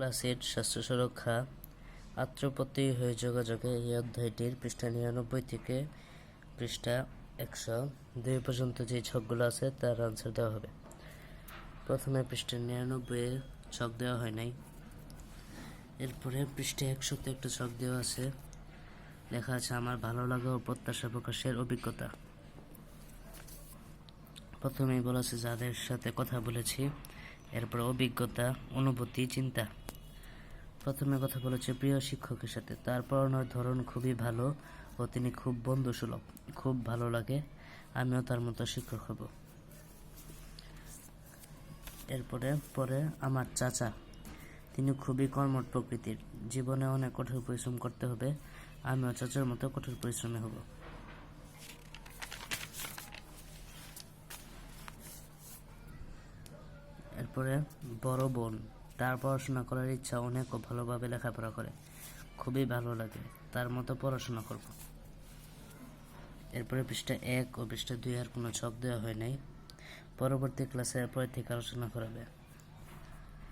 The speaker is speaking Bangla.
ক্লাস 8 স্বাস্থ্য সুরক্ষা আত্মপ্রত্যয়ী হয়ে যোগাযোগে এই অধ্যায়টির পৃষ্ঠা 99 থেকে পৃষ্ঠা 102 পর্যন্ত যে ছকগুলো আছে তার আনসার দেওয়া হবে। প্রথমে পৃষ্ঠা 99 এ ছক দেওয়া হয় নাই, এরপরে পৃষ্ঠা 100 তে একটা ছক দেওয়া আছে, লেখা আছে আমার ভালো লাগা ও প্রত্যাশা প্রকাশের অভিজ্ঞতা। প্রথমেই বলা আছে যাদের সাথে কথা বলেছি, এরপর অভিজ্ঞতা, অনুভূতি, চিন্তা। প্রথমে কথা বলেছে প্রিয় শিক্ষকের সাথে, তার পড়ানোর ধরন খুবই ভালো ও তিনি খুব বন্ধুসুলভ, খুব ভালো লাগে, আমিও তার মতো শিক্ষক হব। পরে আমার চাচা, তিনি খুবই কর্মঠ প্রকৃতির, জীবনে অনেক কঠোর পরিশ্রম করতে হবে, আমিও চাচার মতো কঠোর পরিশ্রমী হব। এরপরে বড় বোন, তার পড়াশোনা করার ইচ্ছা অনেক ও ভালোভাবে লেখাপড়া করে, খুবই ভালো লাগে, তার মতো পড়াশোনা করব। এরপরে পৃষ্ঠা 1 ও পৃষ্ঠা 2 আর কোনো ছক দেওয়া হয় নাই, পরবর্তী ক্লাসে এরপরে থেকে আলোচনা করাবে।